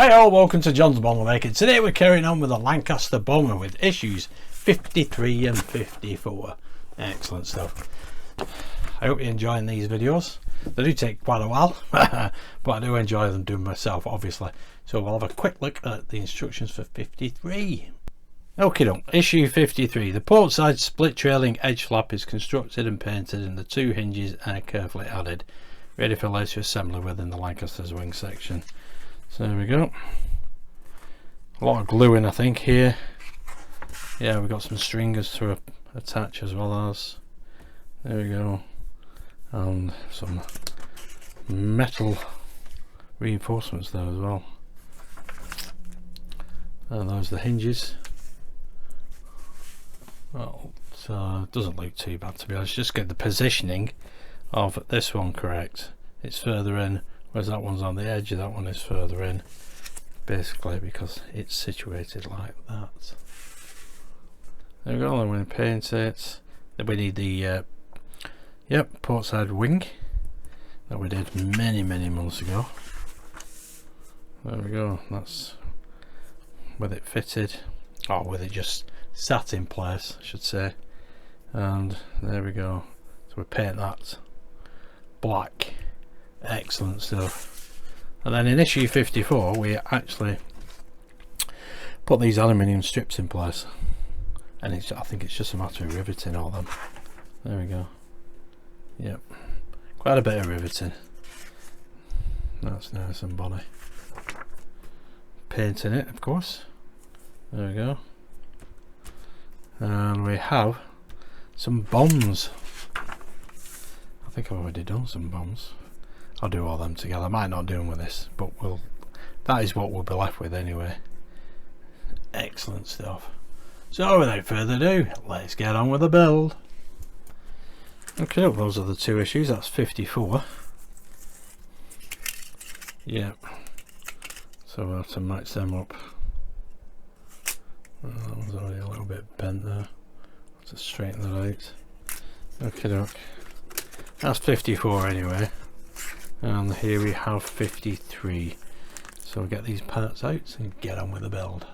Hi all, welcome to John's Bomber Maker. Today we're carrying on with the Lancaster Bomber with issues 53 and 54. Excellent stuff. I hope you're enjoying these videos. They do take quite a while, but I do enjoy them doing myself, obviously. So we'll have a quick look at the instructions for 53. Okay, issue 53. The port side split trailing edge flap is constructed and painted, and the two hinges are carefully added, ready for later assembly within the Lancaster's wing section. So there we go. A lot of gluing, I think, here. Yeah, we've got some stringers to attach as well as. There we go. And some metal reinforcements there as well. And those are the hinges. Well, it doesn't look too bad, to be honest. Just get the positioning of this one correct. It's further in, whereas that one's on the edge. That one is further in, basically because it's situated like that. There we go. Then we're going to paint it. Then we need the port side wing that we did many months ago. There we go. That's with it fitted, or with it just sat in place, I should say. And there we go. So we paint that black. Excellent stuff. And then in issue 54 we actually put these aluminium strips in place, and I think it's just a matter of riveting all them. There we go. Yep, quite a bit of riveting. That's nice and bonny. Painting it, of course. There we go. And we have some bombs. I think I've already done some bombs. I'll do all them together. I might not do them with this, but that is what we'll be left with anyway. Excellent stuff. So without further ado, let's get on with the build. Okay, those are the two issues. That's 54. Yep. So we'll have to match them up. That one's already a little bit bent there. Have to straighten that out. Okay, that's 54 anyway. And here we have 53. So we'll get these parts out and get on with the build.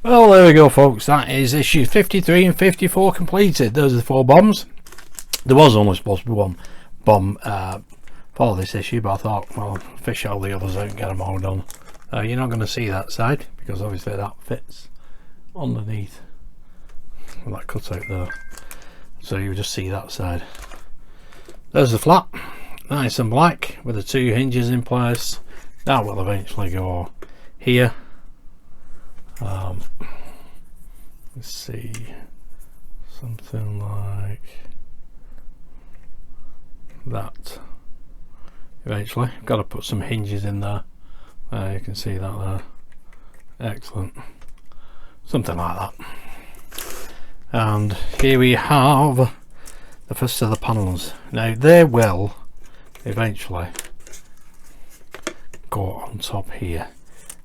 Well, there we go, folks. That is issue 53 and 54 completed. Those are the 4 bombs. There was only supposed to be 1 bomb for this issue, but I thought, well, fish all the others out and get them all done. You're not going to see that side because obviously that fits underneath that cutout there, so you just see that side. There's the flap, nice and black with the 2 hinges in place. That will eventually go here. Let's see, something like that. Eventually, got to put some hinges in there. You can see that there. Excellent. Something like that. And here we have the first of the panels. Now they will eventually go on top here.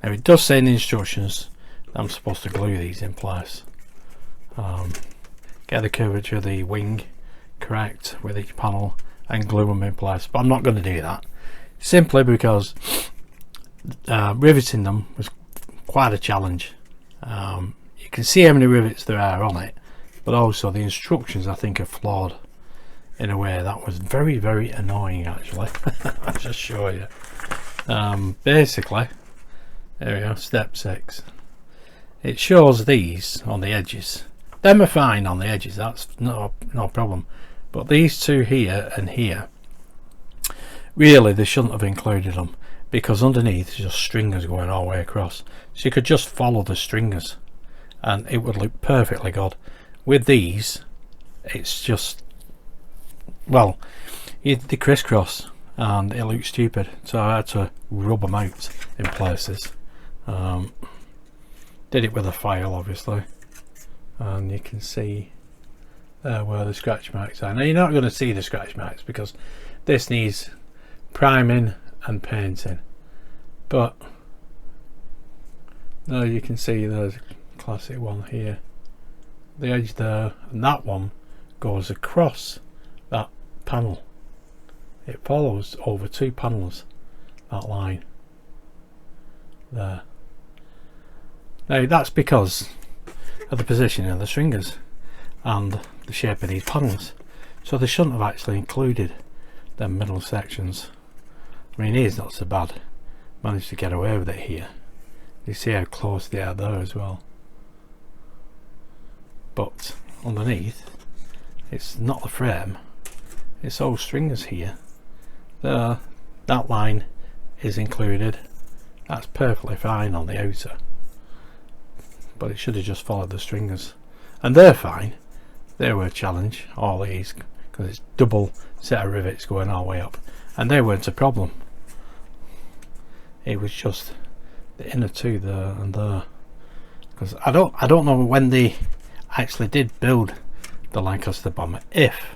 Now it does say in the instructions I'm supposed to glue these in place. Get the curvature of the wing correct with each panel and glue them in place, but I'm not going to do that simply because riveting them was quite a challenge. You can see how many rivets there are on it, but also the instructions I think are flawed in a way that was very, very annoying actually. I'll just show you. Basically, there we go, step 6. It shows these on the edges. Them are fine on the edges, that's no problem. But these two here and here, really they shouldn't have included them, because underneath is just stringers going all the way across. So you could just follow the stringers and it would look perfectly good. With these, it's just, well, they crisscross and it looks stupid, so I had to rub them out in places. Did it with a file obviously, and you can see where the scratch marks are. Now you're not going to see the scratch marks because this needs priming and painting, but now you can see there's a classic one here, the edge there, and that one goes across that panel. It follows over 2 panels, that line there. Now that's because of the position of the stringers and the shape of these panels, so they shouldn't have actually included them middle sections. I mean, here's not so bad, managed to get away with it here. You see how close they are there as well, but underneath it's not the frame, it's all stringers here. There, that line is included, that's perfectly fine on the outer, but it should have just followed the stringers, and they're fine. They were a challenge, all these, because it's double set of rivets going all the way up, and they weren't a problem. It was just the inner 2 there and there, because I don't know when they actually did build the Lancaster bomber, if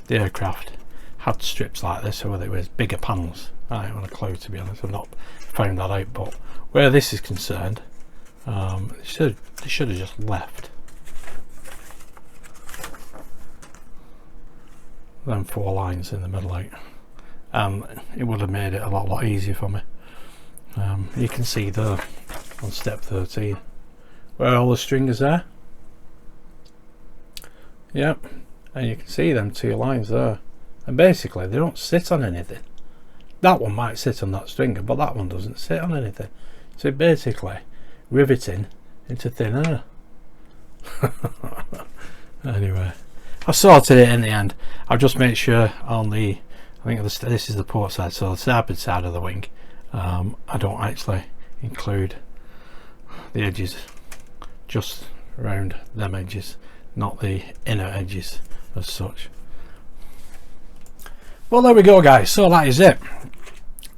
the aircraft had strips like this or whether it was bigger panels. I don't have a clue, to be honest. I've not found that out, but where this is concerned, they should have just left them 4 lines in the middle out, and it would have made it a lot easier for me. You can see there on step 13 where all the stringers are. Yep, and you can see them 2 lines there, and basically they don't sit on anything. That one might sit on that stringer, but that one doesn't sit on anything, so basically riveting into thin air. Anyway, I sorted it in the end. I'll just make sure on the, I think this is the port side, so the starboard side of the wing, I don't actually include the edges, just around them edges, not the inner edges as such. Well, there we go guys, so that is it.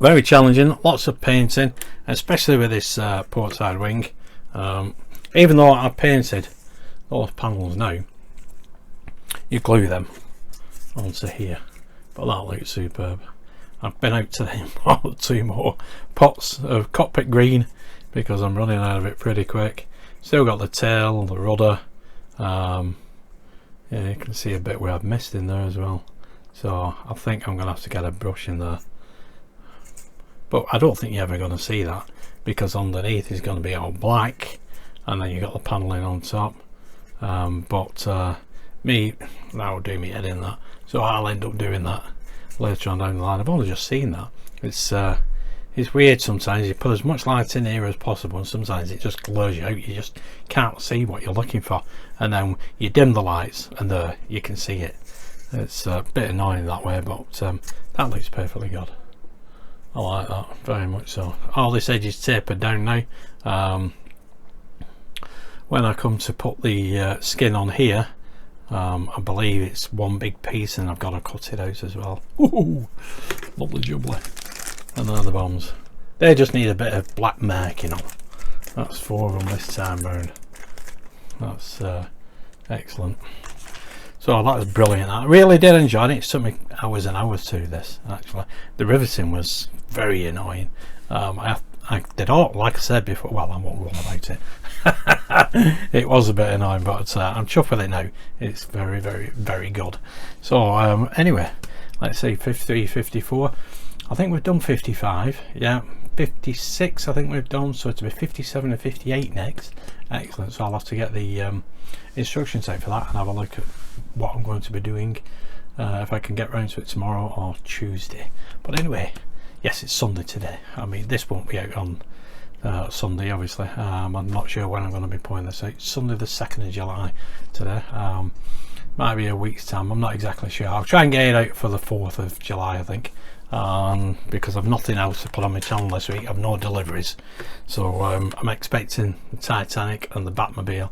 Very challenging, lots of painting, especially with this port side wing. Even though I've painted those panels now, you glue them onto here, but that looks superb. I've been out today and bought 2 more pots of cockpit green because I'm running out of it pretty quick. Still got the tail, the rudder, yeah, you can see a bit where I've missed in there as well, so I think I'm gonna have to get a brush in there, but I don't think you're ever going to see that because underneath is going to be all black and then you got the paneling on top. Me, that will do me head in that, so I'll end up doing that later on down the line. I've only just seen that. It's weird sometimes. You put as much light in here as possible and sometimes it just blurs you out, you just can't see what you're looking for, and then you dim the lights and there you can see it. It's a bit annoying that way, but that looks perfectly good. I like that very much so. All this edge is tapered down now. When I come to put the skin on here, I believe it's one big piece and I've got to cut it out as well. Ooh, lovely jubbly. And they're the bombs. They just need a bit of black marking on. That's 4 of them this time round. That's excellent. So that was brilliant. I really did enjoy it. It took me hours and hours to do this actually. The riveting was very annoying. I did all, like I said before, well I won't go on about it. It was a bit annoying, but I'm chuffed with it now. It's very good. So anyway, let's see, 53, 54. I think we've done 55, yeah, 56 I think we've done, so it'll be 57 and 58 next. Excellent. So I'll have to get the instruction set for that and have a look at what I'm going to be doing, if I can get round to it tomorrow or Tuesday. But anyway, yes, it's Sunday today. I mean, this won't be out on Sunday, obviously. I'm not sure when I'm going to be putting this out. Sunday the 2nd of July today. Might be a week's time, I'm not exactly sure. I'll try and get it out for the 4th of July, I think, because I've nothing else to put on my channel this week. I've no deliveries, so I'm expecting the Titanic and the Batmobile,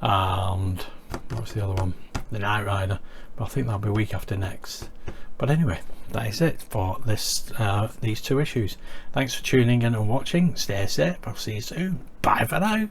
and what's the other one, the Knight Rider, but I think that'll be week after next. But anyway, that is it for this these 2 issues. Thanks for tuning in and watching. Stay safe. I'll see you soon. Bye for now.